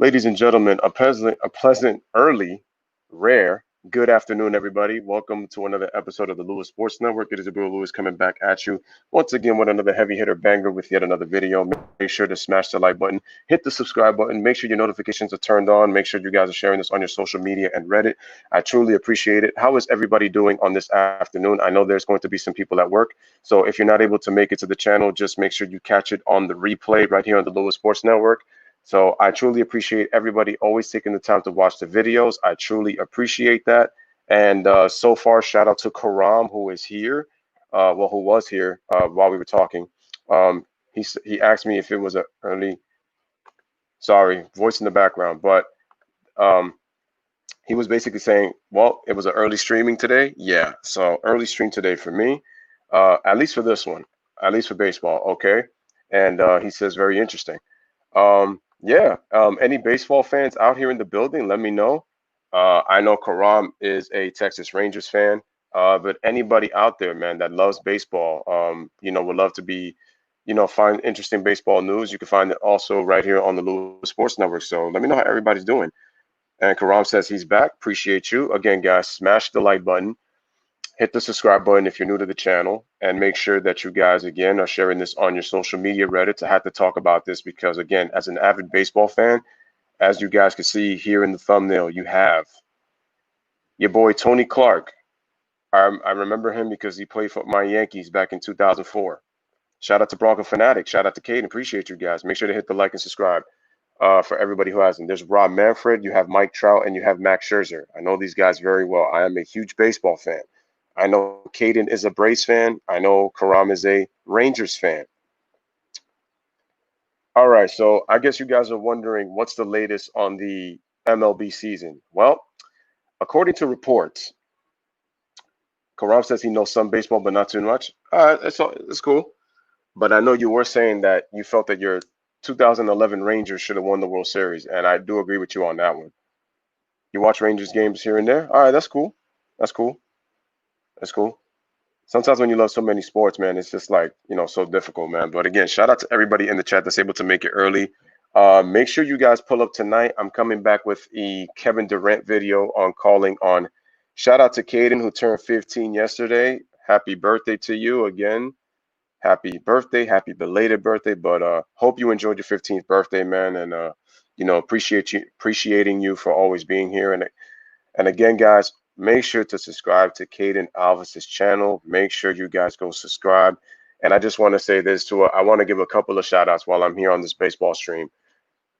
Ladies and gentlemen, a pleasant early, rare, good afternoon, everybody. Welcome to another episode of the Lewis Sports Network. It is Bill Lewis coming back at you once again with another heavy hitter banger with yet another video. Make sure to smash the like button, hit the subscribe button, make sure your notifications are turned on, make sure you guys are sharing this on your social media and Reddit. I truly appreciate it. How is everybody doing on this afternoon? I know there's going to be some people at work, so if you're not able to make it to the channel, just make sure you catch it on the replay right here on the Lewis Sports Network. So I truly appreciate everybody always taking the time to watch the videos. I truly appreciate that. And so far, shout out to Karam, who is here, who was here while we were talking. Um, he asked me if it was a early, sorry, voice in the background, but um, he was basically saying, well, it was an early streaming today. Yeah, so early stream today for me, at least for this one, at least for baseball. Okay. And he says, very interesting. Yeah. Any baseball fans out here in the building, let me know. I know Karam is a Texas Rangers fan, but anybody out there, man, that loves baseball, would love to be, find interesting baseball news. You can find it also right here on the Lewis Sports Network. So let me know how everybody's doing. And Karam says he's back. Appreciate you. Again, guys, smash the like button, hit the subscribe button if you're new to the channel, and make sure that you guys again are sharing this on your social media Reddit to have to talk about this because again, as an avid baseball fan, as you guys can see here in the thumbnail, you have your boy Tony Clark. I remember him because he played for my Yankees back in 2004. Shout out to Bronco Fanatic. Shout out to Caden. Appreciate you guys. Make sure to hit the like and subscribe. For everybody who hasn't, there's Rob Manfred, you have Mike Trout, and you have Max Scherzer. I know these guys very well. I am a huge baseball fan. I know Caden is a Braves fan. I know Karam is a Rangers fan. All right, so I guess you guys are wondering what's the latest on the MLB season. Well, according to reports, Karam says he knows some baseball, but not too much. It's cool. But I know you were saying that you felt that your 2011 Rangers should have won the World Series, and I do agree with you on that one. You watch Rangers games here and there. All right, that's cool. That's cool. That's cool. Sometimes when you love so many sports, man, it's just like, so difficult, man. But again, shout out to everybody in the chat that's able to make it early. Make sure you guys pull up tonight. I'm coming back with a Kevin Durant video on calling on. Shout out to Caden who turned 15 yesterday. Happy birthday to you again. Happy birthday, happy belated birthday. But hope you enjoyed your 15th birthday, man, and appreciating you for always being here. And again, guys, make sure to subscribe to Caden Alvis's channel. Make sure you guys go subscribe. And I just want to say this too. I want to give a couple of shout outs while I'm here on this baseball stream.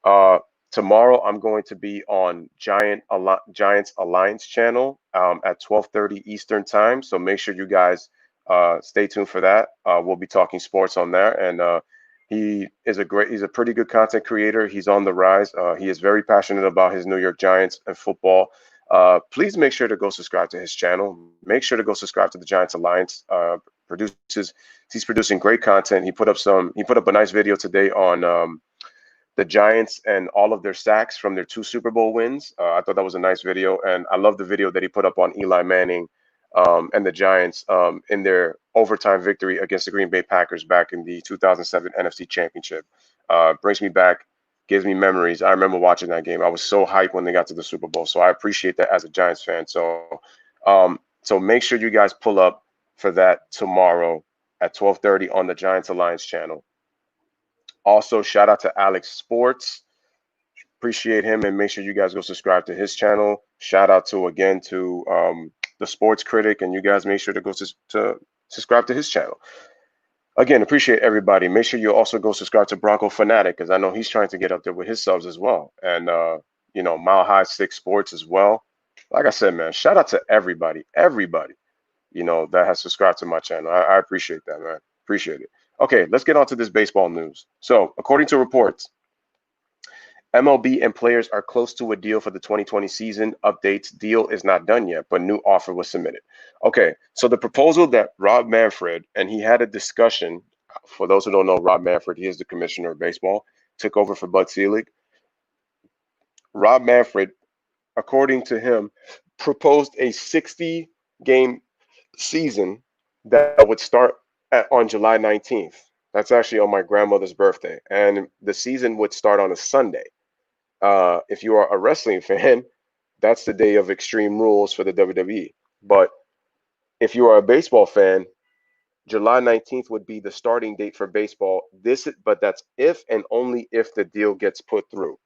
Uh, Tomorrow I'm going to be on Giants Alliance channel at 12:30 Eastern time. So make sure you guys stay tuned for that. We'll be talking sports on there, and he's a pretty good content creator. He's on the rise. He is very passionate about his New York Giants and football. Please make sure to go subscribe to his channel. Make sure to go subscribe to the Giants Alliance. Produces He's producing great content. He put up a nice video today on the Giants and all of their sacks from their two Super Bowl wins. I thought that was a nice video, and I love the video that he put up on Eli Manning and the Giants in their overtime victory against the Green Bay Packers back in the 2007 NFC Championship. Brings me back, gives me memories. I remember watching that game. I was so hyped when they got to the Super Bowl, so I appreciate that as a Giants fan. So make sure you guys pull up for that tomorrow at 12:30 on the Giants Alliance channel. Also, shout out to Alex Sports. Appreciate him, and make sure you guys go subscribe to his channel. Shout out to the Sports Critic, and you guys make sure to to subscribe to his channel. Again, appreciate everybody. Make sure you also go subscribe to Bronco Fanatic because I know he's trying to get up there with his subs as well, and Mile High Six Sports as well. Like I said, man, shout out to everybody that has subscribed to my channel. I appreciate that, man. Appreciate it. Okay, let's get on to this baseball news. So, according to reports, MLB and players are close to a deal for the 2020 season. Updates: deal is not done yet, but new offer was submitted. Okay, so the proposal that Rob Manfred, and he had a discussion. For those who don't know, Rob Manfred, he is the commissioner of baseball, took over for Bud Selig. Rob Manfred, according to him, proposed a 60 game season that would start on July 19th. That's actually on my grandmother's birthday. And the season would start on a Sunday. If you are a wrestling fan, that's the day of Extreme Rules for the WWE. But if you are a baseball fan, July 19th would be the starting date for baseball. But that's if and only if the deal gets put through.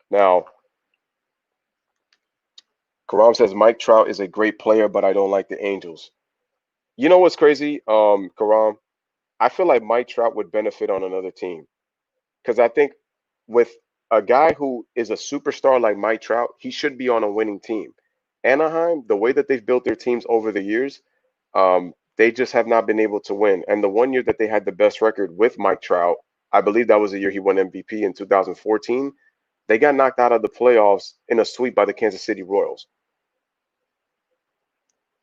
Now, Karam says Mike Trout is a great player, but I don't like the Angels. You know what's crazy, Karam? I feel like Mike Trout would benefit on another team because I think with a guy who is a superstar like Mike Trout, he should be on a winning team. Anaheim, the way that they've built their teams over the years, they just have not been able to win. And the one year that they had the best record with Mike Trout, I believe that was the year he won MVP in 2014. They got knocked out of the playoffs in a sweep by the Kansas City Royals.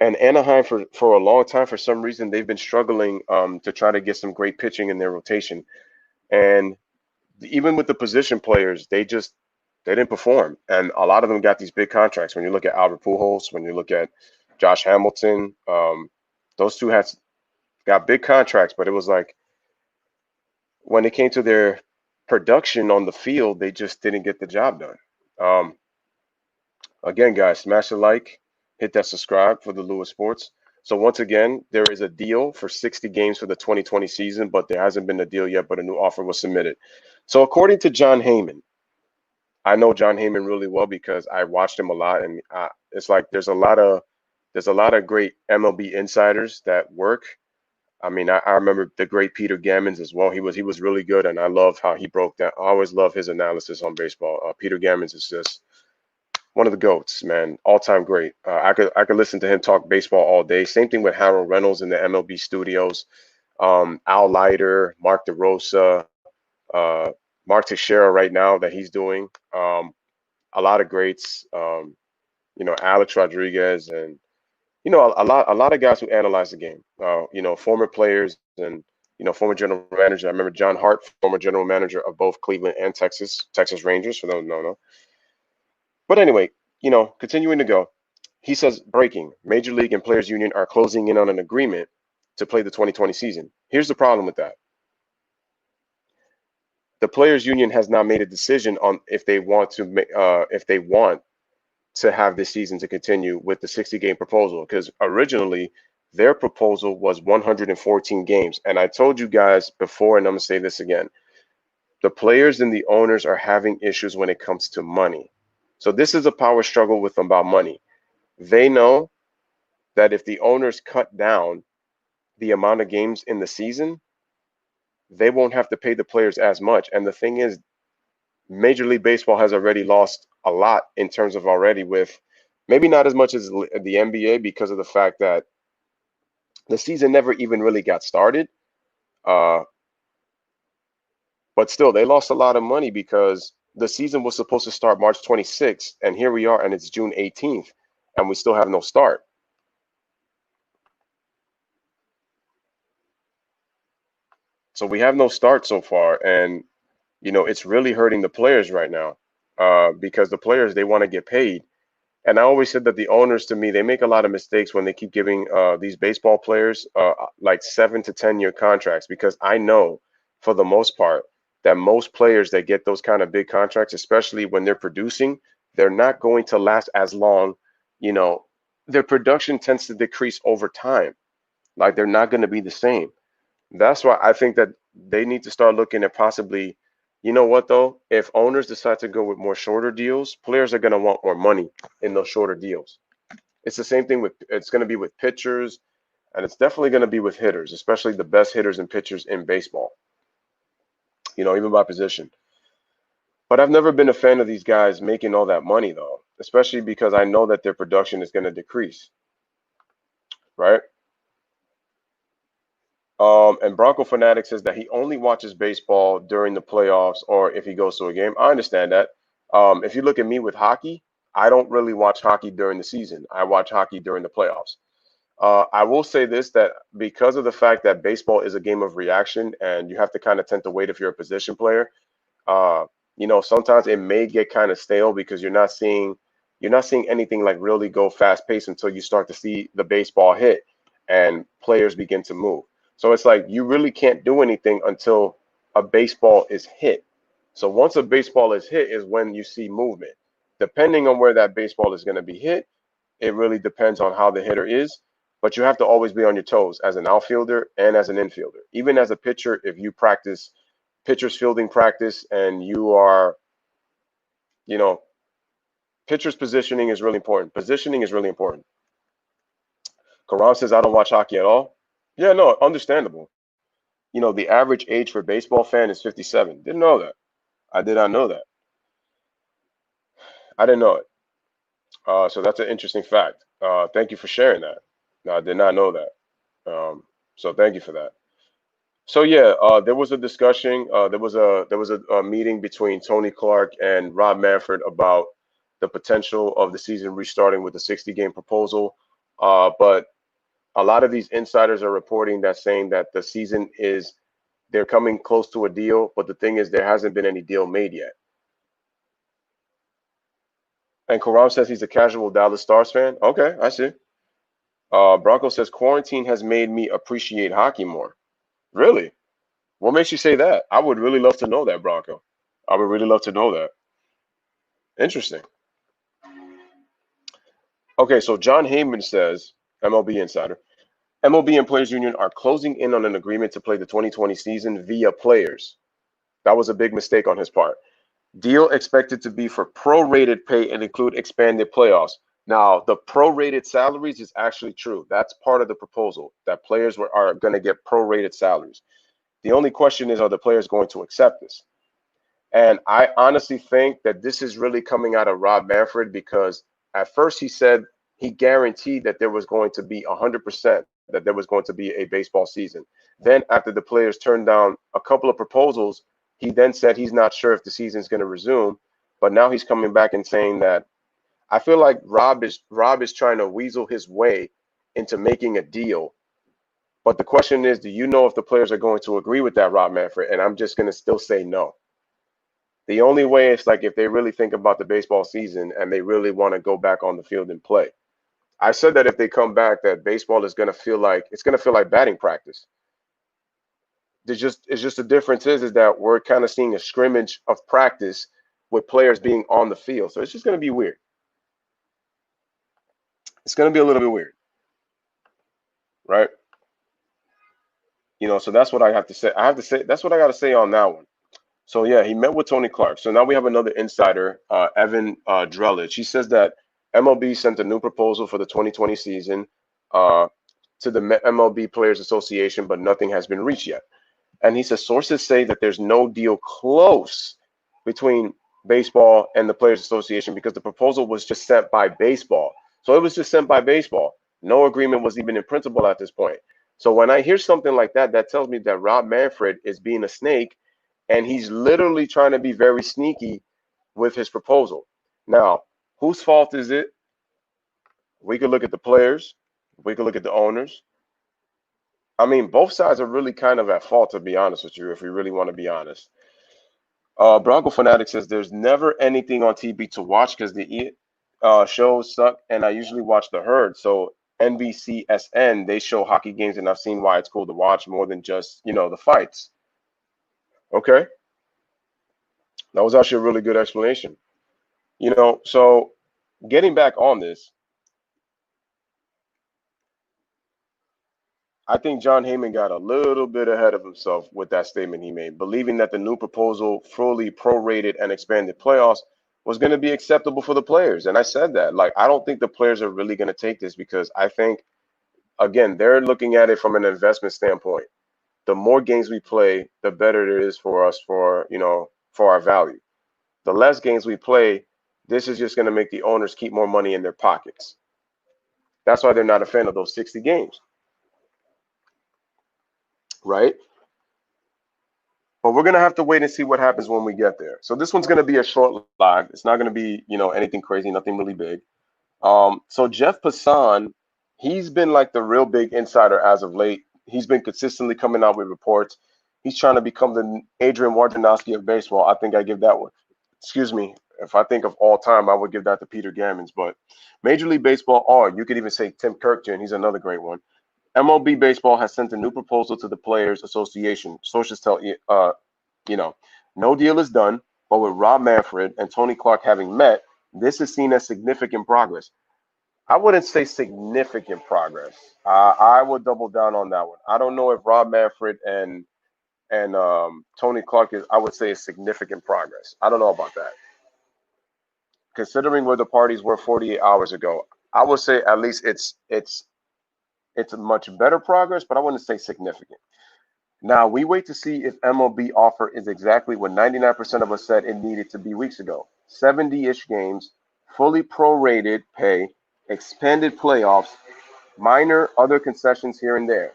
And Anaheim, for a long time, for some reason, they've been struggling to try to get some great pitching in their rotation. And even with the position players, they didn't perform. And a lot of them got these big contracts. When you look at Albert Pujols, when you look at Josh Hamilton, those two got big contracts, but it was like when it came to their production on the field, they just didn't get the job done. Um, Again, guys, smash the like, hit that subscribe for the Lewis Sports. So once again, there is a deal for 60 games for the 2020 season, but there hasn't been a deal yet, but a new offer was submitted. So according to John Heyman, I know John Heyman really well because I watched him a lot, and it's like there's a lot of great MLB insiders that work. I mean, I remember the great Peter Gammons as well. He was really good, and I love how he broke down. I always love his analysis on baseball. Peter Gammons is just one of the goats, man, all time great. I could listen to him talk baseball all day. Same thing with Harold Reynolds in the MLB studios. Al Leiter, Mark DeRosa, uh, Mark Teixeira right now that he's doing. A lot of greats. Alex Rodriguez and a lot of guys who analyze the game. Former players and former general manager. I remember John Hart, former general manager of both Cleveland and Texas Rangers. For those who don't know. But anyway, continuing to go. He says, breaking. Major League and Players Union are closing in on an agreement to play the 2020 season. Here's the problem with that. The Players Union has not made a decision on if they want to have this season to continue with the 60-game proposal, because originally their proposal was 114 games. And I told you guys before, and I'm going to say this again, the players and the owners are having issues when it comes to money. So this is a power struggle with them about money. They know that if the owners cut down the amount of games in the season, they won't have to pay the players as much. And the thing is, Major League Baseball has already lost a lot in terms of already with maybe not as much as the NBA because of the fact that the season never even really got started. Uh, but still, they lost a lot of money because the season was supposed to start March 26th, and here we are, and it's June 18th, and we still have no start. So we have no start so far, and it's really hurting the players right now because the players, they want to get paid. And I always said that the owners, to me, they make a lot of mistakes when they keep giving these baseball players like 7 to 10 year contracts, because I know for the most part that most players that get those kind of big contracts, especially when they're producing, they're not going to last as long. You know, their production tends to decrease over time. Like they're not going to be the same. That's why I think that they need to start looking at possibly, you know what though? If owners decide to go with more shorter deals, players are going to want more money in those shorter deals. It's the same thing it's going to be with pitchers, and it's definitely going to be with hitters, especially the best hitters and pitchers in baseball, even by position. But I've never been a fan of these guys making all that money though, especially because I know that their production is going to decrease, right? And Bronco Fanatic says that he only watches baseball during the playoffs or if he goes to a game. I understand that. If you look at me with hockey, I don't really watch hockey during the season. I watch hockey during the playoffs. I will say this, that because of the fact that baseball is a game of reaction and you have to kind of tend to wait if you're a position player, uh, sometimes it may get kind of stale because you're not seeing anything like really go fast paced until you start to see the baseball hit and players begin to move. So it's like you really can't do anything until a baseball is hit. So once a baseball is hit is when you see movement. Depending on where that baseball is going to be hit, it really depends on how the hitter is. But you have to always be on your toes as an outfielder and as an infielder. Even as a pitcher, if you practice pitcher's fielding practice and you are, you know, pitcher's positioning is really important. Positioning is really important. Karan says, I don't watch hockey at all. Yeah, no, understandable. The average age for baseball fan is 57. Didn't know that. I did not know that. I didn't know it. So that's an interesting fact. Thank you for sharing that. No, I did not know that. So thank you for that. So yeah, there was a discussion. There was a meeting between Tony Clark and Rob Manfred about the potential of the season restarting with a 60-game proposal. But a lot of these insiders are reporting that saying that the season is they're coming close to a deal, but the thing is there hasn't been any deal made yet. And Karam says he's a casual Dallas Stars fan. Okay, I see. Bronco says quarantine has made me appreciate hockey more. Really? What makes you say that? I would really love to know that, Bronco. I would really love to know that. Interesting. Okay, so John Heyman says, MLB Insider, MLB and Players Union are closing in on an agreement to play the 2020 season via players. That was a big mistake on his part. Deal expected to be for prorated pay and include expanded playoffs. Now, the prorated salaries is actually true. That's part of the proposal that players are going to get prorated salaries. The only question is, are the players going to accept this? And I honestly think that this is really coming out of Rob Manfred because at first he said he guaranteed that there was going to be 100% that there was going to be a baseball season. Then after the players turned down a couple of proposals, he then said he's not sure if the season is going to resume. But now he's coming back and saying that I feel like Rob is trying to weasel his way into making a deal. But the question is, do you know if the players are going to agree with that, Rob Manfred? And I'm just going to still say no. The only way is like if they really think about the baseball season and they really want to go back on the field and play. I said that if they come back, that baseball is going to feel like batting practice. It's just the difference is that we're kind of seeing a scrimmage of practice with players being on the field. So it's just going to be weird. It's going to be a little bit weird, right? So that's what I have to say. That's what I got to say on that one. So yeah, he met with Tony Clark. So now we have another insider, Evan Drellich. He says that MLB sent a new proposal for the 2020 season to the MLB Players Association, but nothing has been reached yet. And he says sources say that there's no deal close between baseball and the Players Association because the proposal was just sent by baseball. So it was just sent by baseball. No agreement was even in principle at this point. So when I hear something like that, that tells me that Rob Manfred is being a snake and he's literally trying to be very sneaky with his proposal. Now, whose fault is it? We could look at the players. We could look at the owners. I mean, both sides are really kind of at fault, to be honest with you, if we really want to be honest. Bronco Fanatic says there's never anything on TV to watch because the shows suck, and I usually watch The Herd. So NBCSN, they show hockey games, and I've seen why it's cool to watch more than just, the fights. Okay. That was actually a really good explanation. So getting back on this, I think John Heyman got a little bit ahead of himself with that statement he made, believing that the new proposal, fully prorated and expanded playoffs, was going to be acceptable for the players. And I said that, like, I don't think the players are really going to take this because I think, again, they're looking at it from an investment standpoint. The more games we play, the better it is for us for our value. The less games we play, this is just going to make the owners keep more money in their pockets. That's why they're not a fan of those 60 games. Right? But we're going to have to wait and see what happens when we get there. So this one's going to be a short live. It's not going to be, anything crazy, nothing really big. So Jeff Passan, he's been like the real big insider as of late. He's been consistently coming out with reports. He's trying to become the Adrian Wojnarowski of baseball. I think I give that one. Excuse me. If I think of all time, I would give that to Peter Gammons. But Major League Baseball, or you could even say Tim Kirkjian. He's another great one. MLB Baseball has sent a new proposal to the Players Association. Sources tell No deal is done, but with Rob Manfred and Tony Clark having met, this is seen as significant progress. I wouldn't say significant progress. I would double down on that one. I don't know if Rob Manfred and Tony Clark is. I would say is significant progress. I don't know about that. Considering where the parties were 48 hours ago, I would say at least it's a much better progress, but I wouldn't say significant. Now we wait to see if MLB offer is exactly what 99% of us said it needed to be weeks ago. 70-ish games, fully prorated pay, expanded playoffs, minor other concessions here and there.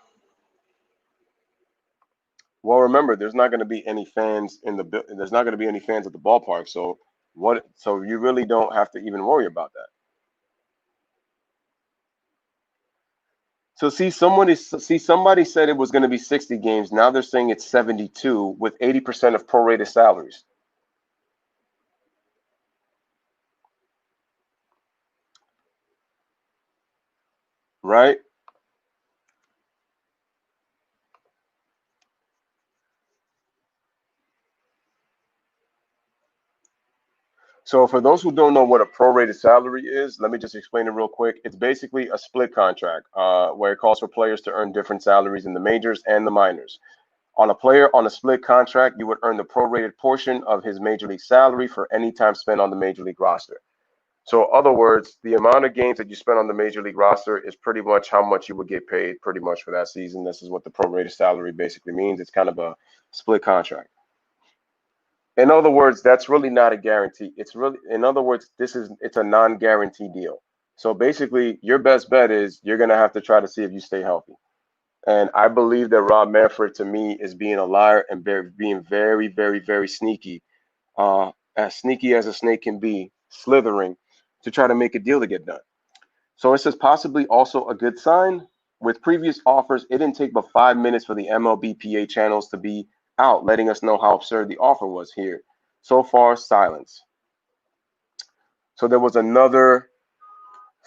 Well, remember, there's not going to be any fans there's not going to be any fans at the ballpark, so what? So you really don't have to even worry about that. So somebody said it was going to be 60 games. Now they're saying it's 72 with 80% of prorated salaries, right? So for those who don't know what a prorated salary is, let me just explain it real quick. It's basically a split contract where it calls for players to earn different salaries in the majors and the minors. On a player on a split contract, you would earn the prorated portion of his major league salary for any time spent on the major league roster. So, in other words, the amount of games that you spend on the major league roster is pretty much how much you would get paid pretty much for that season. This is what the prorated salary basically means. It's kind of a split contract. In other words, that's really not a guarantee. It's really, in other words, it's a non-guarantee deal. So basically, your best bet is you're gonna have to try to see if you stay healthy. And I believe that Rob Manfred, to me, is being a liar and being very, very, very sneaky, as sneaky as a snake can be, slithering to try to make a deal to get done. So it says possibly also a good sign. With previous offers, it didn't take but 5 minutes for the MLBPA channels to be out, letting us know how absurd the offer was here. So far, silence. So there was another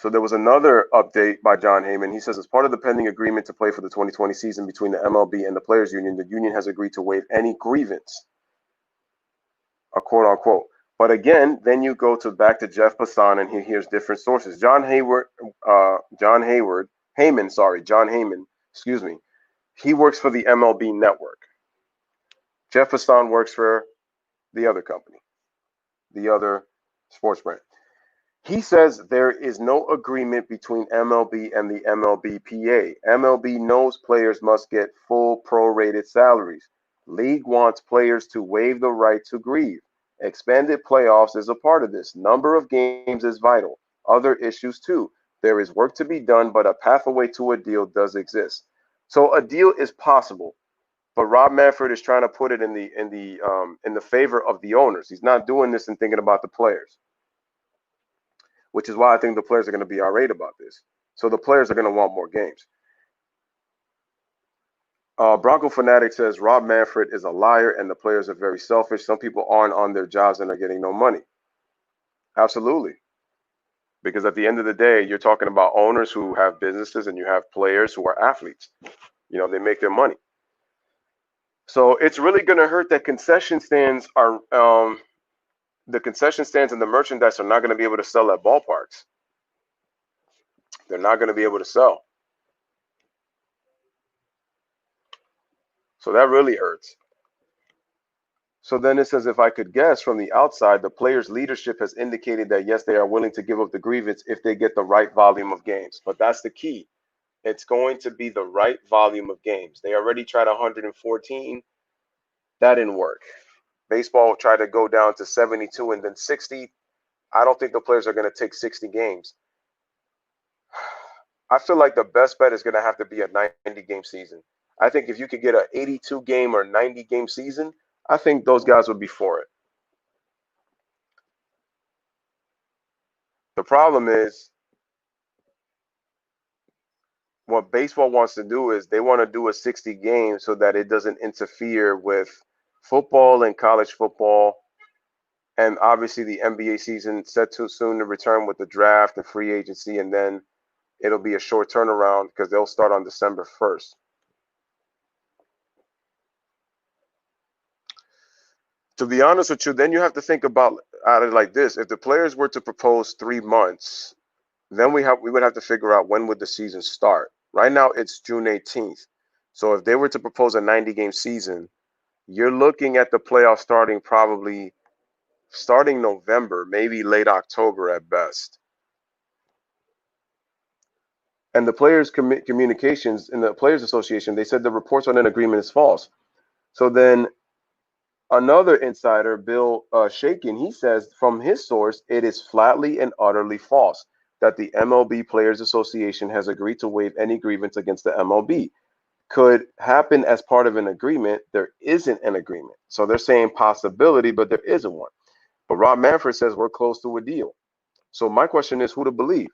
update by John Heyman. He says, as part of the pending agreement to play for the 2020 season between the MLB and the Players Union, the union has agreed to waive any grievance, a quote unquote. But again, then you go to back to Jeff Passan and he hears different sources. John Heyman, excuse me. He works for the MLB network. Jeff Passan works for the other company, the other sports brand. He says there is no agreement between MLB and the MLBPA. MLB knows players must get full prorated salaries. League wants players to waive the right to grieve. Expanded playoffs is a part of this. Number of games is vital. Other issues too. There is work to be done, but a pathway to a deal does exist. So a deal is possible, but Rob Manfred is trying to put it in the favor of the owners. He's not doing this and thinking about the players, which is why I think the players are going to be irate about this. So the players are going to want more games. Bronco Fanatic says Rob Manfred is a liar and the players are very selfish. Some people aren't on their jobs and are getting no money. Absolutely. Because at the end of the day, you're talking about owners who have businesses and you have players who are athletes. They make their money. So it's really going to hurt that the concession stands and the merchandise are not going to be able to sell at ballparks. They're not going to be able to sell. So that really hurts. So then it says, if I could guess from the outside, the players' leadership has indicated that yes, they are willing to give up the grievance if they get the right volume of games. But that's the key. It's going to be the right volume of games. They already tried 114. That didn't work. Baseball tried to go down to 72 and then 60. I don't think the players are going to take 60 games. I feel like the best bet is going to have to be a 90-game season. I think if you could get an 82-game or 90-game season, I think those guys would be for it. The problem is what baseball wants to do is they want to do a 60 game so that it doesn't interfere with football and college football. And obviously the NBA season set too soon to return with the draft and free agency, and then it'll be a short turnaround because they'll start on December 1st. To be honest with you, then you have to think about it like this: if the players were to propose 3 months, then we would have to figure out when would the season start. Right now it's June 18th. So if they were to propose a 90-game season, you're looking at the playoffs starting November, maybe late October at best. And the players' communications in the Players Association, they said the reports on an agreement is false. So then another insider, Bill Shakin, he says from his source, it is flatly and utterly false that the MLB Players Association has agreed to waive any grievance against the MLB. Could happen as part of an agreement. There isn't an agreement. So they're saying possibility, but there isn't one. But Rob Manfred says we're close to a deal. So my question is who to believe?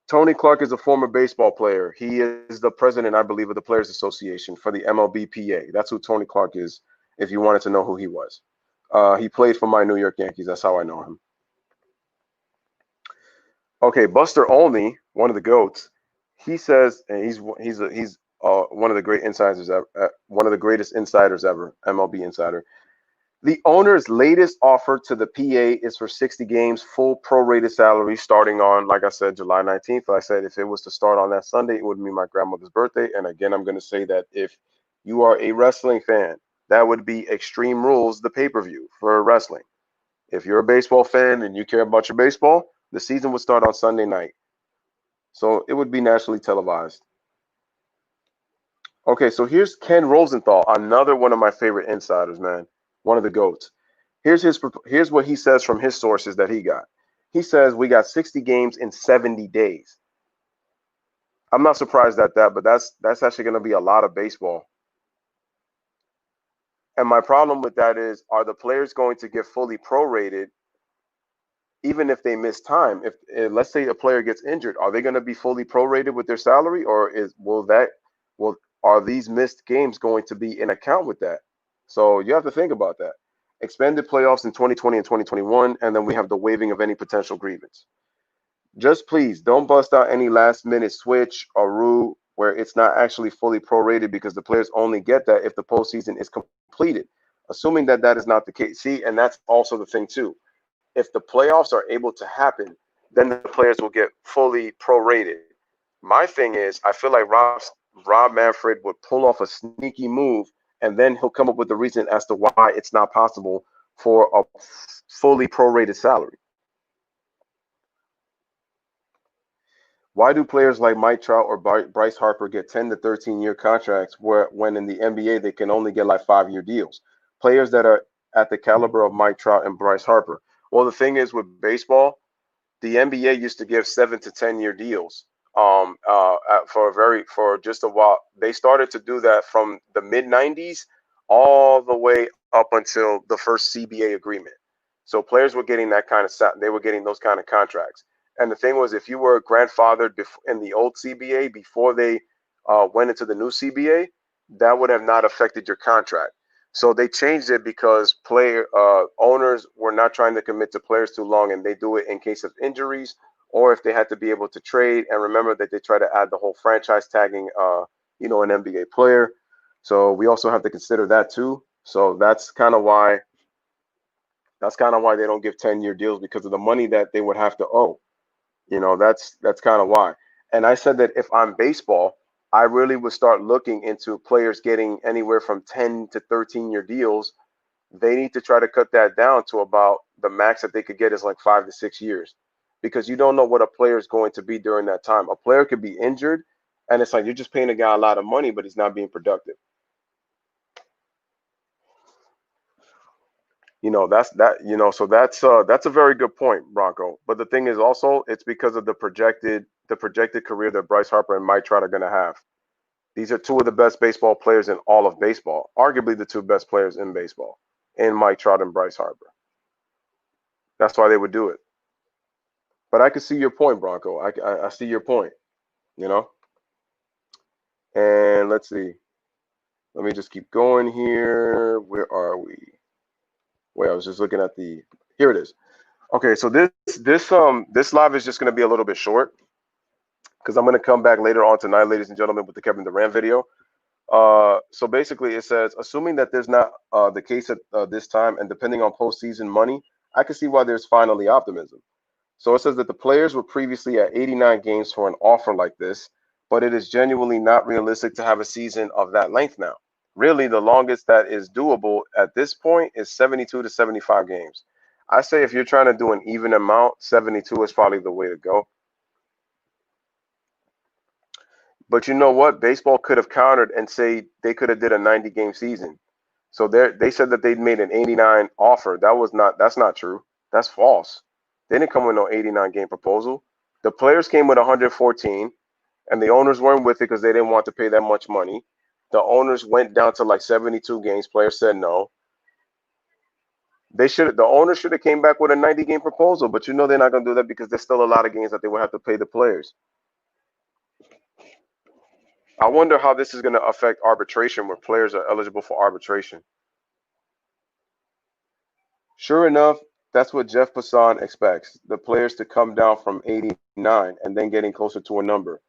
Tony Clark is a former baseball player. He is the president, I believe, of the Players Association for the MLBPA. That's who Tony Clark is, if you wanted to know who he was. He played for my New York Yankees. That's how I know him. Okay, Buster Olney, one of the goats, he says, and he's one of the great insiders ever, one of the greatest insiders ever, MLB insider. The owner's latest offer to the PA is for 60 games, full prorated salary starting on, like I said, July 19th. I said if it was to start on that Sunday, it would be my grandmother's birthday. And again, I'm going to say that if you are a wrestling fan, that would be Extreme Rules, the pay-per-view for wrestling. If you're a baseball fan and you care about your baseball, the season would start on Sunday night. So it would be nationally televised. Okay, so here's Ken Rosenthal, another one of my favorite insiders, man. One of the GOATs. Here's what he says from his sources that he got. He says we got 60 games in 70 days. I'm not surprised at that, but that's actually going to be a lot of baseball. And my problem with that is, are the players going to get fully prorated even if they miss time? If let's say a player gets injured, are they going to be fully prorated with their salary, or are these missed games going to be in account with that? So you have to think about that. Expanded playoffs in 2020 and 2021, and then we have the waiving of any potential grievance. Just please don't bust out any last minute switch or rule where it's not actually fully prorated, because the players only get that if the postseason is completed. Assuming that that is not the case. See, and that's also the thing too. If the playoffs are able to happen, then the players will get fully prorated. My thing is, I feel like Rob Manfred would pull off a sneaky move, and then he'll come up with a reason as to why it's not possible for a fully prorated salary. Why do players like Mike Trout or Bryce Harper get 10 to 13-year contracts when in the NBA they can only get like 5-year deals? Players that are at the caliber of Mike Trout and Bryce Harper. Well, the thing is with baseball, the NBA used to give 7 to 10-year deals for just a while. They started to do that from the mid 90s all the way up until the first CBA agreement. So players were getting they were getting those kind of contracts. And the thing was, if you were grandfathered in the old CBA before they went into the new CBA, that would have not affected your contract. So they changed it because owners were not trying to commit to players too long, and they do it in case of injuries or if they had to be able to trade. And remember that they try to add the whole franchise tagging, an NBA player. So we also have to consider that too. So that's kind of why they don't give 10-year deals, because of the money that they would have to owe. That's kind of why. And I said that if I'm baseball, I really would start looking into players getting anywhere from 10 to 13-year deals. They need to try to cut that down to about the max that they could get is like 5 to 6 years, because you don't know what a player is going to be during that time. A player could be injured, and it's like you're just paying a guy a lot of money, but he's not being productive. So that's a very good point, Bronco. But the thing is also, it's because of the projected career that Bryce Harper and Mike Trout are going to have. These are two of the best baseball players in all of baseball, arguably the two best players in baseball, in Mike Trout and Bryce Harper. That's why they would do it. But I can see your point, Bronco. I see your point, you know. And let's see. Let me just keep going here. Where are we? Wait, I was just looking at here it is. Okay, so this live is just going to be a little bit short, because I'm going to come back later on tonight, ladies and gentlemen, with the Kevin Durant video. So basically, it says, assuming that there's not the case at this time, and depending on postseason money, I can see why there's finally optimism. So it says that the players were previously at 89 games for an offer like this, but it is genuinely not realistic to have a season of that length now. Really, the longest that is doable at this point is 72 to 75 games. I say if you're trying to do an even amount, 72 is probably the way to go. But you know what? Baseball could have countered and say they could have did a 90 game season. So they said that they'd made an 89 offer. That's not true. That's false. They didn't come with no 89 game proposal. The players came with 114, and the owners weren't with it because they didn't want to pay that much money. The owners went down to like 72 games. Players said no. The owners should have came back with a 90 game proposal, but you know they're not gonna do that because there's still a lot of games that they would have to pay the players. I wonder how this is gonna affect arbitration where players are eligible for arbitration. Sure enough, that's what Jeff Passan expects, the players to come down from 89 and then getting closer to a number.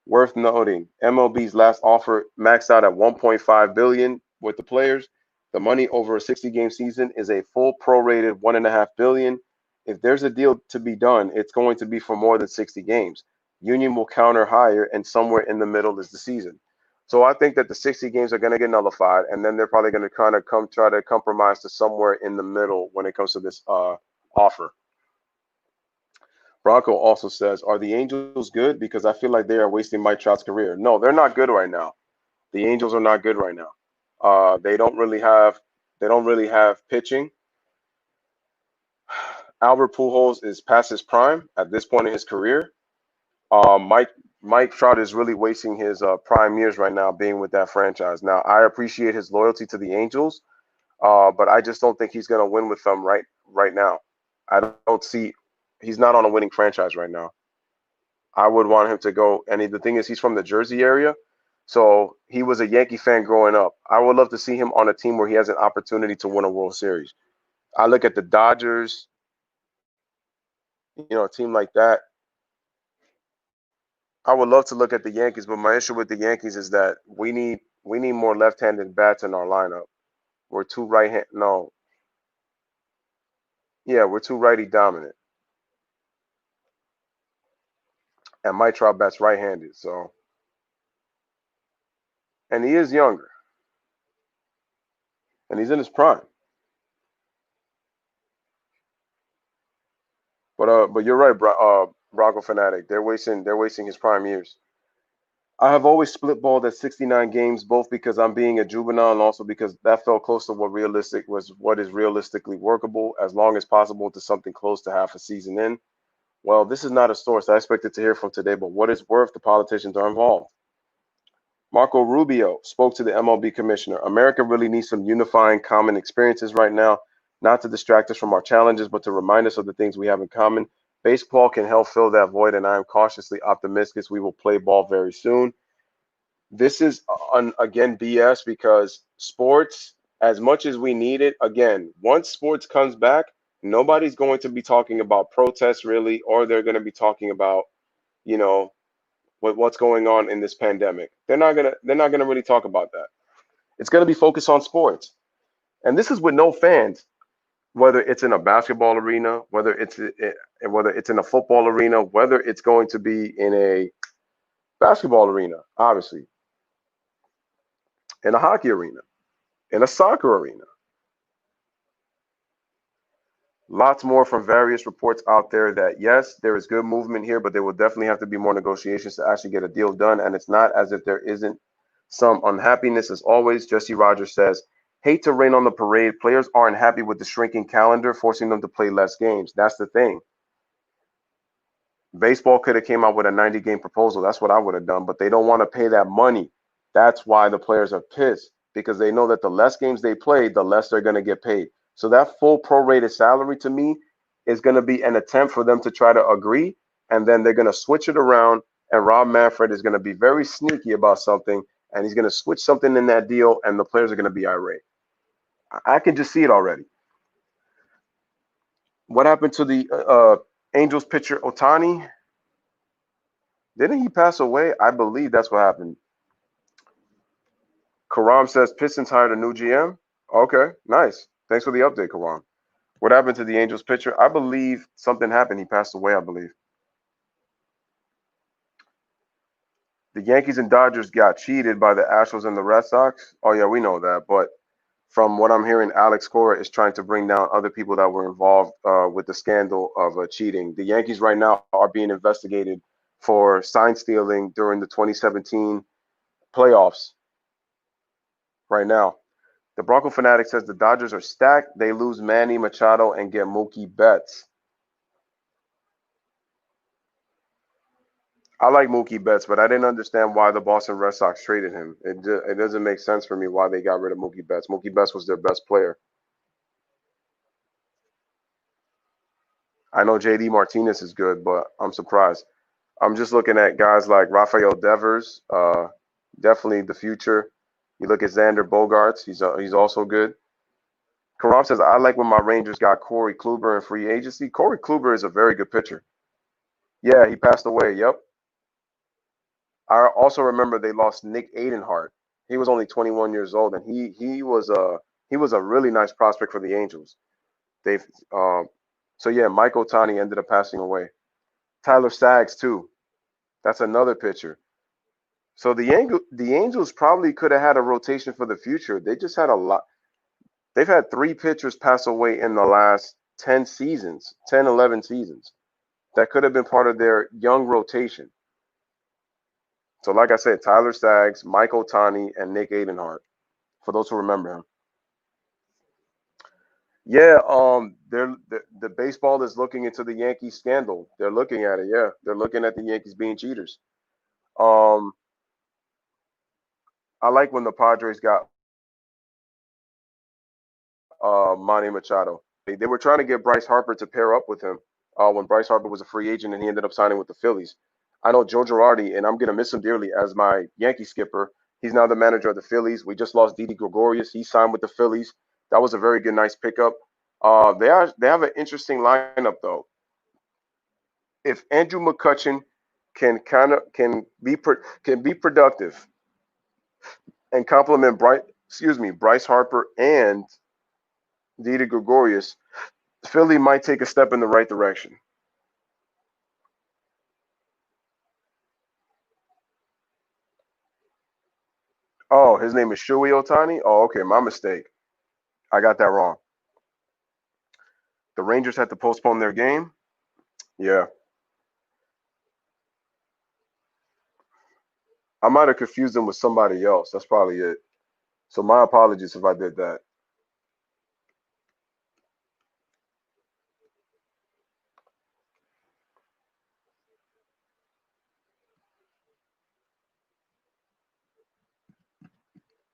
Worth noting, MLB's last offer maxed out at 1.5 billion with the players. The money over a 60 game season is a full prorated 1.5 billion. If there's a deal to be done, it's going to be for more than 60 games. Union will counter higher, and somewhere in the middle is the season. So I think that the 60 games are going to get nullified, and then they're probably going to kind of come try to compromise to somewhere in the middle when it comes to this offer. Bronco also says, "Are the Angels good? Because I feel like they are wasting Mike Trout's career." No, they're not good right now. The Angels are not good right now. They don't really have pitching. Albert Pujols is past his prime at this point in his career. Mike Trout is really wasting his prime years right now being with that franchise. Now I appreciate his loyalty to the Angels, but I just don't think he's going to win with them right now. I don't see he's not on a winning franchise right now. I would want him to go. And the thing is, he's from the Jersey area, so he was a Yankee fan growing up. I would love to see him on a team where he has an opportunity to win a World Series. I look at the Dodgers, a team like that. I would love to look at the Yankees, but my issue with the Yankees is that we need more left-handed bats in our lineup. We're too right hand. No, yeah, we're too righty dominant, and Mike Trout bats right-handed. So, and he is younger, and he's in his prime. But you're right, Bronco fanatic. They're wasting his prime years. I have always split balled at 69 games, both because I'm being a juvenile and also because that felt close to what is realistically workable, as long as possible to something close to half a season in. Well, this is not a source I expected to hear from today, but what is worth the politicians are involved. Marco Rubio spoke to the MLB commissioner. America really needs some unifying common experiences right now, not to distract us from our challenges, but to remind us of the things we have in common. Baseball can help fill that void, and I am cautiously optimistic we will play ball very soon. This is, again, BS because sports, as much as we need it, again, once sports comes back, nobody's going to be talking about protests really, or they're going to be talking about, you know, what's going on in this pandemic. They're not gonna really talk about that. It's gonna be focused on sports, and this is with no fans. Whether it's in a basketball arena, whether it's in a football arena, whether it's going to be in a basketball arena, obviously, in a hockey arena, in a soccer arena. Lots more from various reports out there that yes, there is good movement here, but there will definitely have to be more negotiations to actually get a deal done. And it's not as if there isn't some unhappiness. As always, Jesse Rogers says, hate to rain on the parade. Players aren't happy with the shrinking calendar, forcing them to play less games. That's the thing. Baseball could have came out with a 90 game proposal. That's what I would have done, but they don't want to pay that money. That's why the players are pissed because they know that the less games they play, the less they're going to get paid. So that full prorated salary to me is going to be an attempt for them to try to agree, and then they're going to switch it around, and Rob Manfred is going to be very sneaky about something, and he's going to switch something in that deal, and the players are going to be irate. I can just see it already. What happened to the Angels pitcher Otani? Didn't he pass away? I believe that's what happened. Karam says Pistons hired a new GM. Okay, nice. Thanks for the update, Karam. What happened to the Angels pitcher? I believe something happened. He passed away, I believe. The Yankees and Dodgers got cheated by the Astros and the Red Sox. Oh yeah, we know that. But from what I'm hearing, Alex Cora is trying to bring down other people that were involved with the scandal of cheating. The Yankees right now are being investigated for sign stealing during the 2017 playoffs. Right now, the Bronco Fanatic says the Dodgers are stacked. They lose Manny Machado and get Mookie Betts. I like Mookie Betts, but I didn't understand why the Boston Red Sox traded him. It doesn't make sense for me why they got rid of Mookie Betts. Mookie Betts was their best player. I know JD Martinez is good, but I'm surprised. I'm just looking at guys like Rafael Devers, definitely the future. You look at Xander Bogaerts, he's also good. Karam says, I like when my Rangers got Corey Kluber in free agency. Corey Kluber is a very good pitcher. Yeah, he passed away. Yep. I also remember they lost Nick Aidenhart. He was only 21 years old, and he was a really nice prospect for the Angels. They've so yeah, Mike Ohtani ended up passing away. Tyler Sags too. That's another pitcher. So the Angels probably could have had a rotation for the future. They just had a lot. They've had 3 pitchers pass away in the last 10 seasons, 10, 11 seasons. That could have been part of their young rotation. So like I said, Tyler Sags, Mike Ohtani, and Nick Aidenhart, for those who remember him. Yeah, the baseball is looking into the Yankees scandal. They're looking at it. Yeah, they're looking at the Yankees being cheaters. Um, I like when the Padres got Manny Machado. They were trying to get Bryce Harper to pair up with him when Bryce Harper was a free agent and he ended up signing with the Phillies. I know Joe Girardi, and I'm gonna miss him dearly as my Yankee skipper. He's now the manager of the Phillies. We just lost Didi Gregorius. He signed with the Phillies. That was a very good, nice pickup. They have an interesting lineup though. If Andrew McCutchen can be productive and complement Bryce Harper and Didi Gregorius, Philly might take a step in the right direction. Oh, his name is Shui Otani? Oh, okay, my mistake. I got that wrong. The Rangers had to postpone their game? Yeah. I might have confused them with somebody else. That's probably it. So my apologies if I did that.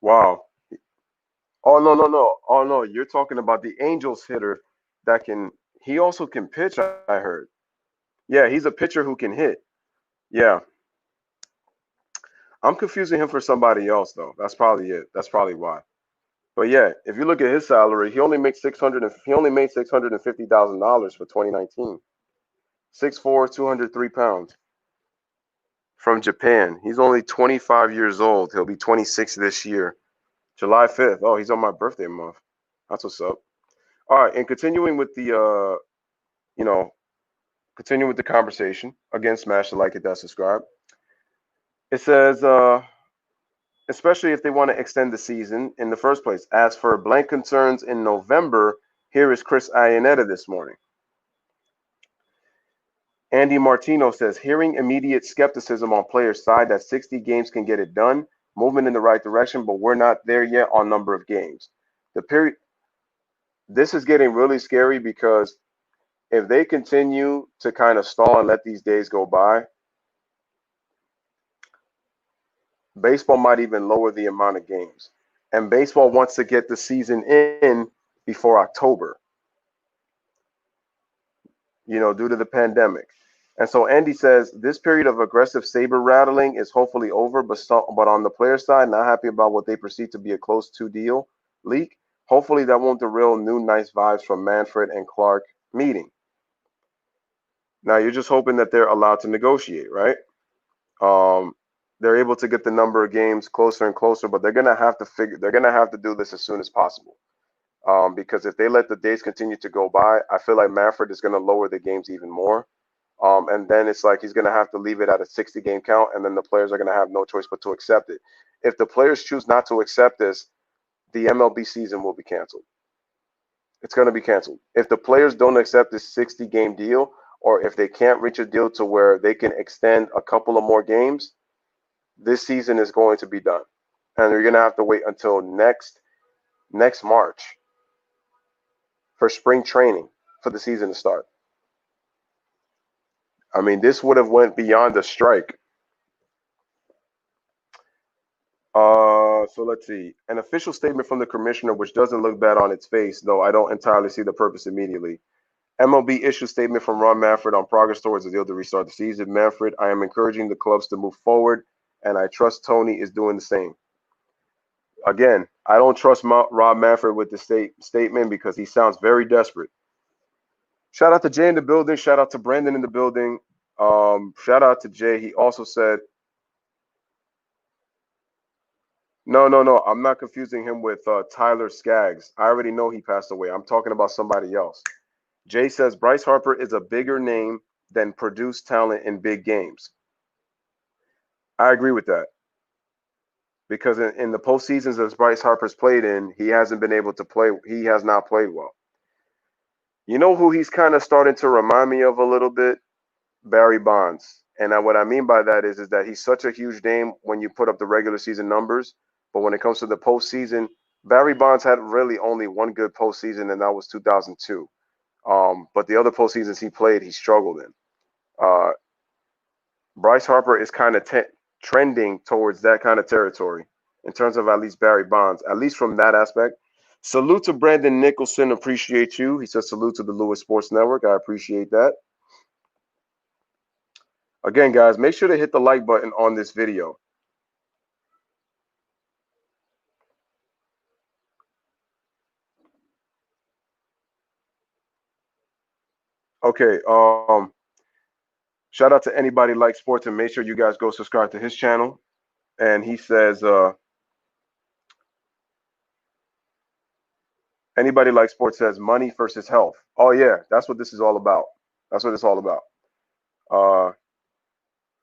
Wow. Oh no, no, no. Oh no, you're talking about the Angels hitter that can he also can pitch, I heard. Yeah, he's a pitcher who can hit. Yeah. I'm confusing him for somebody else though. That's probably it. That's probably why. But yeah, if you look at his salary, he only made $650,000 for 2019. 6'4", 203 pounds from Japan. He's only 25 years old. He'll be 26 this year, July 5th. Oh, he's on my birthday month. That's what's up. All right, and continuing with the you know, continue with the conversation. Again, smash the like, hit that subscribe. It says especially if they want to extend the season in the first place. As for blank concerns in November, here is Chris Iannetta this morning. Andy Martino says, hearing immediate skepticism on players' side that 60 games can get it done, movement in the right direction, but we're not there yet on number of games. The period. This is getting really scary because if they continue to kind of stall and let these days go by, baseball might even lower the amount of games. And baseball wants to get the season in before October, due to the pandemic. And so Andy says this period of aggressive saber rattling is hopefully over, but on the player side, not happy about what they perceive to be a close to deal leak. Hopefully that won't derail new nice vibes from Manfred and Clark meeting. Now you're just hoping that they're allowed to negotiate, right? they're able to get the number of games closer and closer, but they're gonna have to do this as soon as possible. Because if they let the days continue to go by, I feel like Manfred is gonna lower the games even more. And then it's like he's gonna have to leave it at a 60 game count, and then the players are gonna have no choice but to accept it. If the players choose not to accept this, the MLB season will be canceled. It's going to be canceled. If the players don't accept this 60 game deal, or if they can't reach a deal to where they can extend a couple of more games, this season is going to be done. And you're going to have to wait until next March for spring training for the season to start. I mean, this would have went beyond a strike. So let's see. An official statement from the commissioner, which doesn't look bad on its face, though I don't entirely see the purpose immediately. MLB issued statement from Ron Manfred on progress towards the deal to restart the season. Manfred, I am encouraging the clubs to move forward, and I trust Tony is doing the same. Again, I don't trust Rob Manfred with the statement because he sounds very desperate. Shout out to Jay in the building. Shout out to Brandon in the building. Shout out to Jay. He also said, no. I'm not confusing him with Tyler Skaggs. I already know he passed away. I'm talking about somebody else. Jay says Bryce Harper is a bigger name than produced talent in big games. I agree with that because in the postseasons that Bryce Harper's played in, he hasn't been able to play. He has not played well. You know who he's kind of starting to remind me of a little bit? Barry Bonds. And what I mean by that is that he's such a huge name when you put up the regular season numbers. But when it comes to the postseason, Barry Bonds had really only one good postseason, and that was 2002. But the other postseasons he played, he struggled in. Uh, Bryce Harper is kind of trending towards that kind of territory in terms of at least Barry Bonds, at least from that aspect. Salute to Brandon Nicholson. Appreciate you. He says salute to the Lewis Sports Network. I appreciate that. Again, guys, make sure to hit the like button on this video. Okay. Shout out to anybody like sports and make sure you guys go subscribe to his channel. And he says, anybody like sports says money versus health. Oh yeah, that's what this is all about. That's what it's all about.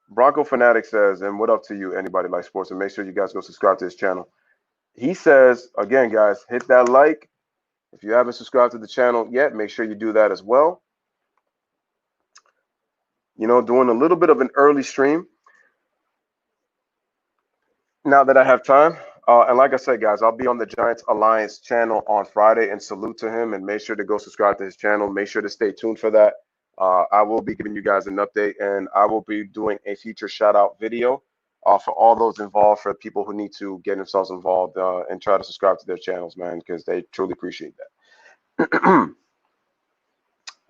Bronco Fanatic says, and what up to you, anybody like sports, and make sure you guys go subscribe to his channel. He says, again, guys, hit that like. If you haven't subscribed to the channel yet, make sure you do that as well. You know, doing a little bit of an early stream now that I have time. And like I said, guys, I'll be on the Giants Alliance channel on Friday, and salute to him, and make sure to go subscribe to his channel. Make sure to stay tuned for that. I will be giving you guys an update, and I will be doing a future shout out video for all those involved, for people who need to get themselves involved and try to subscribe to their channels, man, because they truly appreciate that.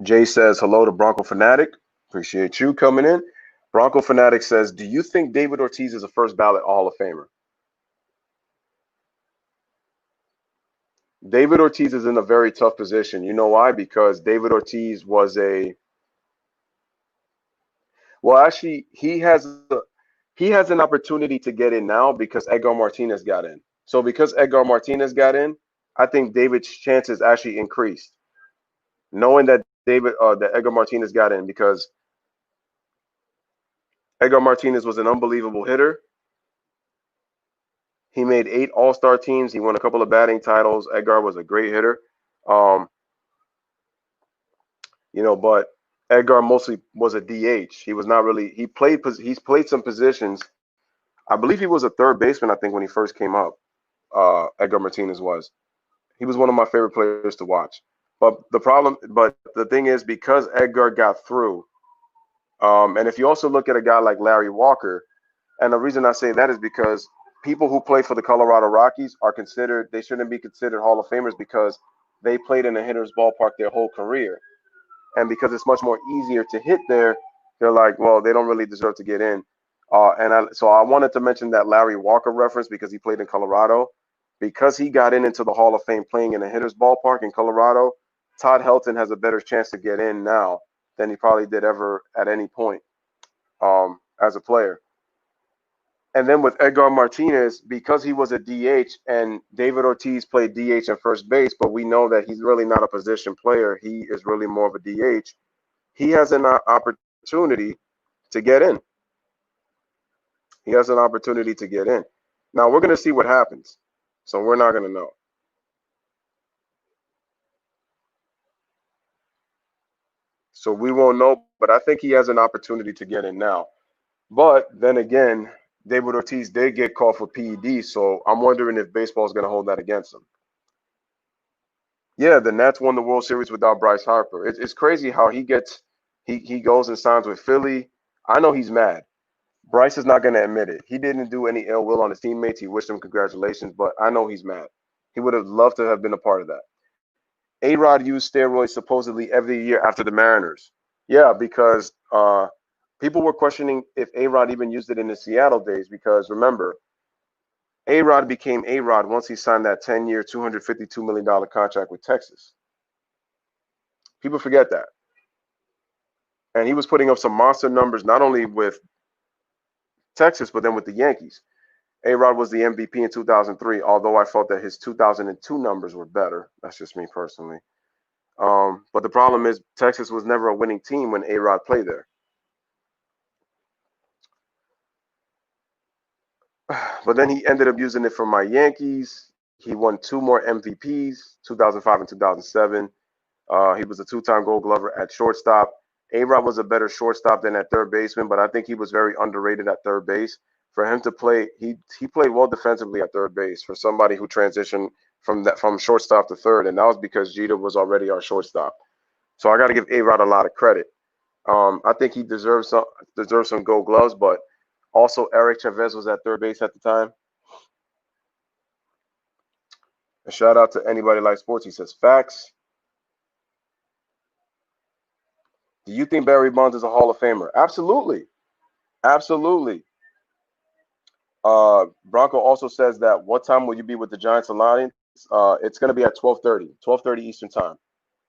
Jay says hello to Bronco Fanatic. Appreciate you coming in. Bronco Fanatic says, do you think David Ortiz is a first ballot Hall of Famer? David Ortiz is in a very tough position. You know why? Because David Ortiz was actually he has an opportunity to get in now because Edgar Martinez got in. So because Edgar Martinez got in, I think David's chances actually increased. Knowing that that Edgar Martinez got in, because Edgar Martinez was an unbelievable hitter. He made 8 All-Star teams. He won a couple of batting titles. Edgar was a great hitter. But Edgar mostly was a DH. He was not really. He's played some positions. I believe he was a third baseman, I think, when he first came up. Edgar Martinez was. He was one of my favorite players to watch. But the thing is, because Edgar got through, and if you also look at a guy like Larry Walker, and the reason I say that is because people who play for the Colorado Rockies they shouldn't be considered Hall of Famers because they played in a hitter's ballpark their whole career. And because it's much more easier to hit there, they're like, well, they don't really deserve to get in. So I wanted to mention that Larry Walker reference because he played in Colorado. Because he got into the Hall of Fame playing in a hitter's ballpark in Colorado, Todd Helton has a better chance to get in now than he probably did ever at any point as a player. And then with Edgar Martinez, because he was a DH and David Ortiz played DH and first base, but we know that he's really not a position player. He is really more of a DH. He has an opportunity to get in. He has an opportunity to get in. Now we're going to see what happens. So we're not going to know. So we won't know, but I think he has an opportunity to get in now. But then again, David Ortiz did get called for PED, so I'm wondering if baseball is going to hold that against him. Yeah, the Nats won the World Series without Bryce Harper. It's crazy how he goes and signs with Philly. I know he's mad. Bryce is not going to admit it. He didn't do any ill will on his teammates. He wished them congratulations, but I know he's mad. He would have loved to have been a part of that. A-Rod used steroids supposedly every year after the Mariners. Yeah, because people were questioning if A-Rod even used it in the Seattle days because remember, A-Rod became A-Rod once he signed that 10-year, $252 million contract with Texas. People forget that. And he was putting up some monster numbers, not only with Texas, but then with the Yankees. A-Rod was the MVP in 2003, although I felt that his 2002 numbers were better. That's just me personally. But the problem is Texas was never a winning team when A-Rod played there. But then he ended up using it for my Yankees. He won 2 more MVPs, 2005 and 2007. He was a 2-time Gold Glover at shortstop. A-Rod was a better shortstop than at third baseman, but I think he was very underrated at third base. For him to play, he played well defensively at third base for somebody who transitioned from shortstop to third, and that was because Jeter was already our shortstop. So I got to give A-Rod a lot of credit. I think he deserves some Gold Gloves, but also Eric Chavez was at third base at the time. A shout out to anybody like sports. He says facts. Do you think Barry Bonds is a Hall of Famer? Absolutely. Absolutely. Bronco also says that what time will you be with the Giants Alliance? It's going to be at 12:30 Eastern time.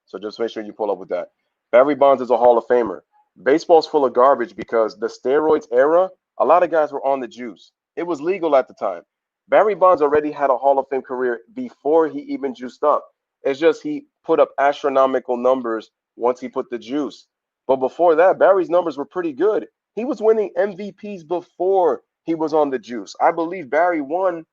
So just make sure you pull up with that. Barry Bonds is a Hall of Famer. Baseball's full of garbage because the steroids era, a lot of guys were on the juice. It was legal at the time. Barry Bonds already had a Hall of Fame career before he even juiced up. It's just he put up astronomical numbers once he put the juice. But before that, Barry's numbers were pretty good. He was winning MVPs before he was on the juice. I believe Barry won.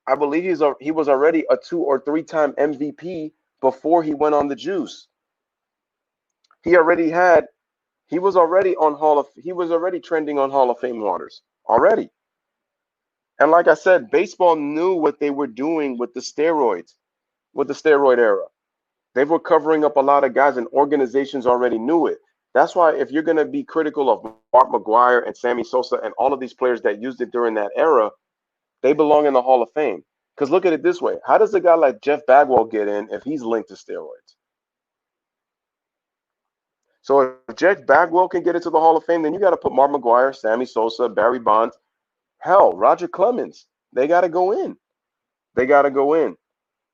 I believe he was already a 2 or 3-time MVP before he went on the juice. He was already trending on Hall of Fame waters already. And like I said, baseball knew what they were doing with the steroids, with the steroid era. They were covering up a lot of guys, and organizations already knew it. That's why if you're going to be critical of Mark McGwire and Sammy Sosa and all of these players that used it during that era, they belong in the Hall of Fame. Because look at it this way. How does a guy like Jeff Bagwell get in if he's linked to steroids? So if Jeff Bagwell can get into the Hall of Fame, then you got to put Mark McGwire, Sammy Sosa, Barry Bonds, hell, Roger Clemens. They got to go in. They got to go in.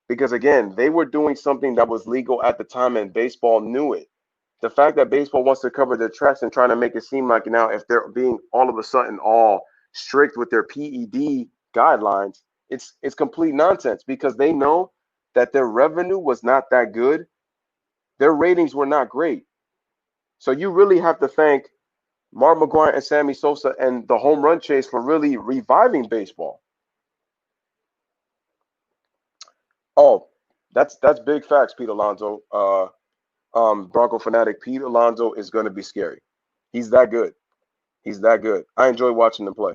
Because again, they were doing something that was legal at the time and baseball knew it. The fact that baseball wants to cover their tracks and trying to make it seem like now if they're being all of a sudden all strict with their PED guidelines, it's complete nonsense because they know that their revenue was not that good. Their ratings were not great. So you really have to thank Mark McGwire and Sammy Sosa and the home run chase for really reviving baseball. Oh, that's big facts, Pete Alonso. Bronco fanatic Pete Alonso is going to be scary. He's that good. He's that good. I enjoy watching him play.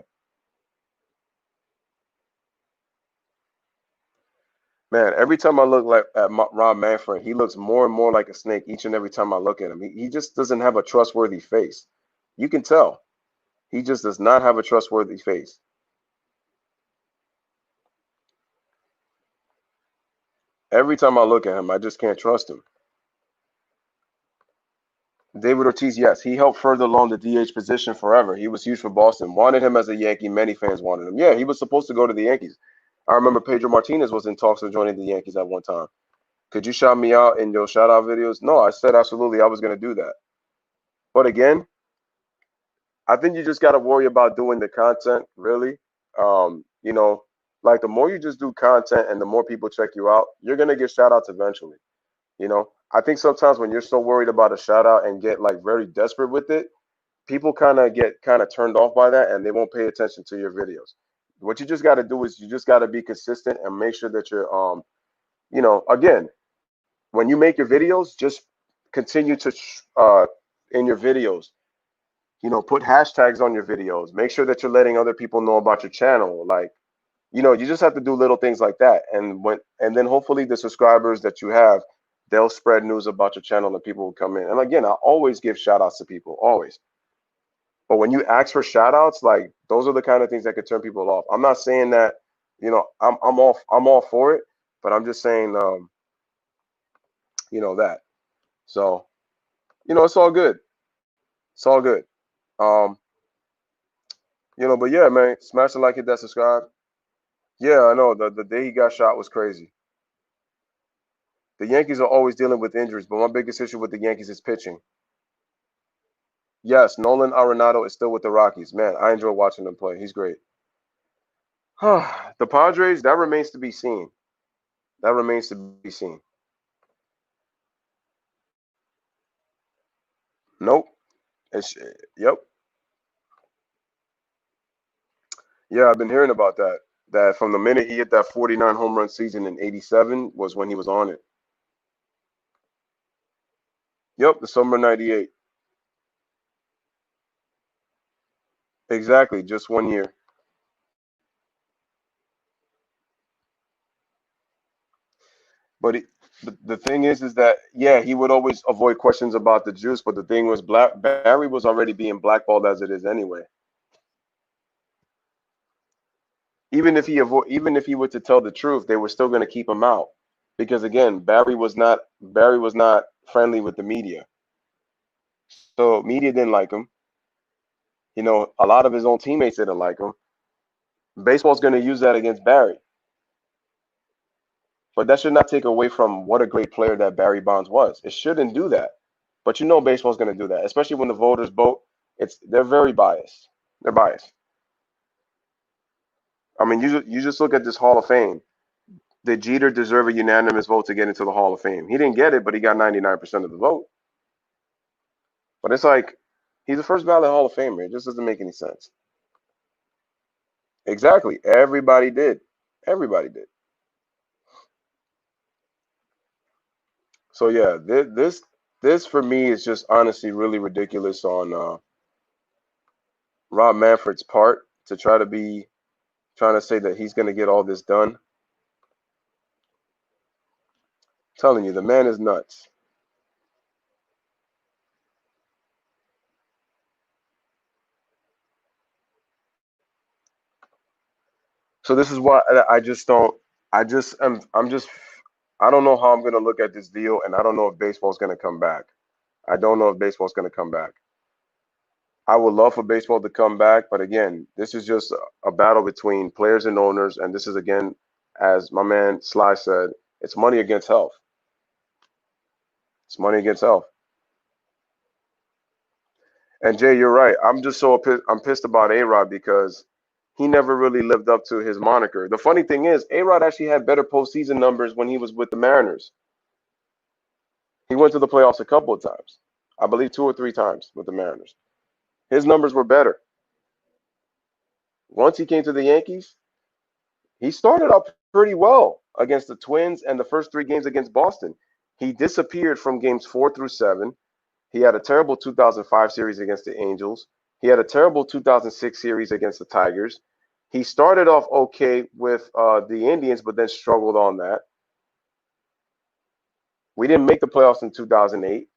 Man, every time I look at Rob Manfred, he looks more and more like a snake each and every time I look at him. He just doesn't have a trustworthy face. You can tell. He just does not have a trustworthy face. Every time I look at him, I just can't trust him. David Ortiz, yes, he helped further along the DH position forever. He was huge for Boston. Wanted him as a Yankee. Many fans wanted him. Yeah, he was supposed to go to the Yankees. I remember Pedro Martinez was in talks of joining the Yankees at one time. Could you shout me out in your shout out videos? No, I said absolutely I was going to do that. But again, I think you just got to worry about doing the content, really. You know, like the more you just do content and the more people check you out, you're gonna get shout outs eventually. You know, I think sometimes when you're so worried about a shout out and get like very desperate with it, people kind of get kind of turned off by that and they won't pay attention to your videos. What you just got to do is you just got to be consistent and make sure that you're, again, when you make your videos, just continue to, in your videos, put hashtags on your videos. Make sure that you're letting other people know about your channel. Like, you just have to do little things like that. And then hopefully the subscribers that you have, they'll spread news about your channel and people will come in. And again, I always give shout outs to people, always. But when you ask for shout outs, like those are the kind of things that could turn people off. I'm not saying that, I'm all for it, but I'm just saying, that. So, it's all good. It's all good. Um, but yeah, man, smash the like, hit that subscribe. Yeah, I know the day he got shot was crazy. The Yankees are always dealing with injuries, but my biggest issue with the Yankees is pitching. Yes, Nolan Arenado is still with the Rockies. Man, I enjoy watching him play. He's great. The Padres, that remains to be seen. That remains to be seen. Nope. It's, yep. Yeah, I've been hearing about that. That from the minute he hit that 49 home run season in '87 was when he was on it. Yep, the summer '98. Exactly, just 1 year. But the thing is that yeah, he would always avoid questions about the juice. But the thing was, Barry was already being blackballed as it is anyway. Even if he were to tell the truth, they were still going to keep him out because again, Barry was not friendly with the media, so media didn't like him. A lot of his own teammates didn't like him. Baseball's going to use that against Barry, but that should not take away from what a great player that Barry Bonds was. It shouldn't do that, but baseball's going to do that, especially when the voters vote. They're very biased. They're biased. I mean, you just look at this Hall of Fame. Did Jeter deserve a unanimous vote to get into the Hall of Fame? He didn't get it, but he got 99% of the vote. But it's like he's the first ballot Hall of Famer. It just doesn't make any sense. Exactly. Everybody did. Everybody did. So yeah, this for me is just honestly really ridiculous on Rob Manfred's part to trying to say that he's going to get all this done. I'm telling you, the man is nuts. So this is why I just don't. I'm just. I don't know how I'm going to look at this deal, and I don't know if baseball's going to come back. I don't know if baseball's going to come back. I would love for baseball to come back, but again, this is just a battle between players and owners, and this is again, as my man Sly said, it's money against health. It's money against health. And Jay, you're right. I'm just I'm pissed about A-Rod because he never really lived up to his moniker. The funny thing is, A-Rod actually had better postseason numbers when he was with the Mariners. He went to the playoffs a couple of times. I believe 2 or 3 times with the Mariners. His numbers were better. Once he came to the Yankees, he started out pretty well against the Twins and the first 3 games against Boston. He disappeared from games 4 through 7. He had a terrible 2005 series against the Angels. He had a terrible 2006 series against the Tigers. He started off okay with the Indians, but then struggled on that. We didn't make the playoffs in 2008.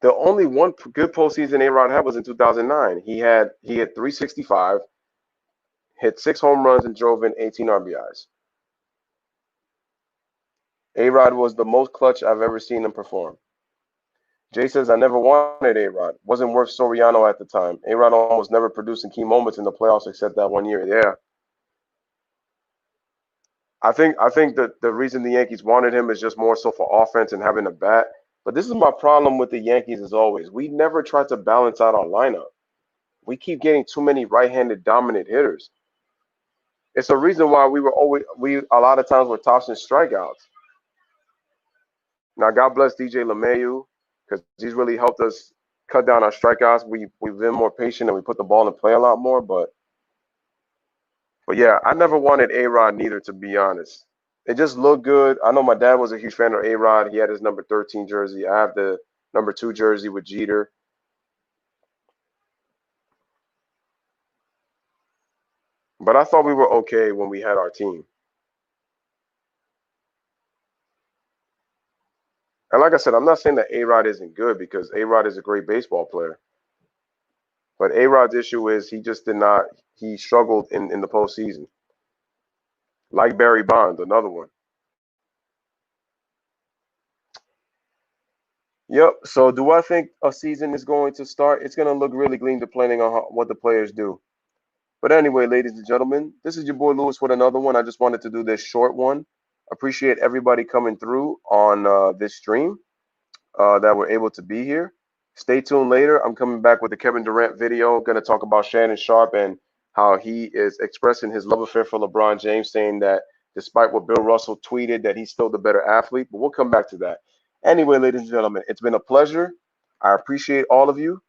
The only one good postseason A-Rod had was in 2009. He had 365, hit 6 home runs, and drove in 18 RBIs. A-Rod was the most clutch I've ever seen him perform. Jay says, I never wanted A-Rod. Wasn't worth Soriano at the time. A-Rod almost never produced in key moments in the playoffs except that 1 year. Yeah. I think that the reason the Yankees wanted him is just more so for offense and having a bat. But this is my problem with the Yankees as always. We never try to balance out our lineup. We keep getting too many right-handed dominant hitters. It's a reason why we a lot of times we're tossing strikeouts. Now, God bless DJ LeMayu because he's really helped us cut down our strikeouts. We've been more patient and we put the ball in play a lot more. But yeah, I never wanted A Rod neither, to be honest. It just looked good. I know my dad was a huge fan of A Rod. He had his number 13 jersey. I have the number 2 jersey with Jeter. But I thought we were okay when we had our team. And like I said, I'm not saying that A Rod isn't good because A Rod is a great baseball player. But A Rod's issue is he just did not, he struggled in the postseason. Like Barry Bonds, another one. Yep. So do I think a season is going to start? It's going to look really clean depending on what the players do. But anyway, ladies and gentlemen, this is your boy Lewis with another one. I just wanted to do this short one. Appreciate everybody coming through on this stream that were able to be here. Stay tuned later. I'm coming back with the Kevin Durant video. Going to talk about Shannon Sharpe and how he is expressing his love affair for LeBron James, saying that despite what Bill Russell tweeted, that he's still the better athlete. But we'll come back to that. Anyway, ladies and gentlemen, it's been a pleasure. I appreciate all of you.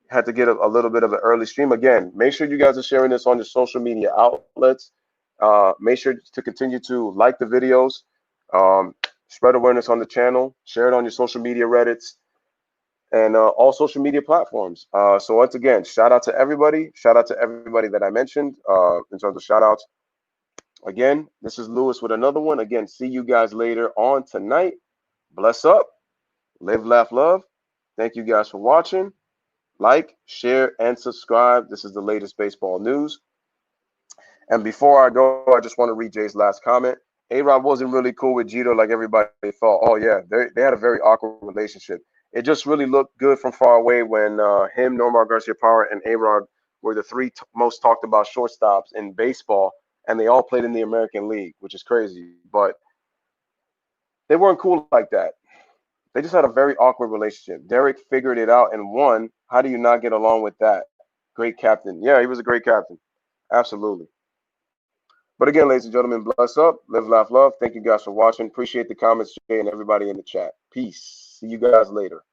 Had to get a little bit of an early stream. Again, make sure you guys are sharing this on your social media outlets. Make sure to continue to like the videos, spread awareness on the channel, share it on your social media Reddits, and all social media platforms. So once again, shout out to everybody. Shout out to everybody that I mentioned in terms of shout outs. Again, this is Lewis with another one. Again, see you guys later on tonight. Bless up, live, laugh, love. Thank you guys for watching. Like, share, and subscribe. This is the latest baseball news. And before I go, I just want to read Jay's last comment. A-Rod wasn't really cool with Jeter like everybody thought. Oh, yeah, they had a very awkward relationship. It just really looked good from far away when him, Nomar Garcia-Power, and A-Rod were the three most talked about shortstops in baseball, and they all played in the American League, which is crazy. But they weren't cool like that. They just had a very awkward relationship. Derek figured it out and won. How do you not get along with that? Great captain. Yeah, he was a great captain. Absolutely. But again, ladies and gentlemen, bless up, live, laugh, love. Thank you guys for watching. Appreciate the comments, Jay, and everybody in the chat. Peace. See you guys later.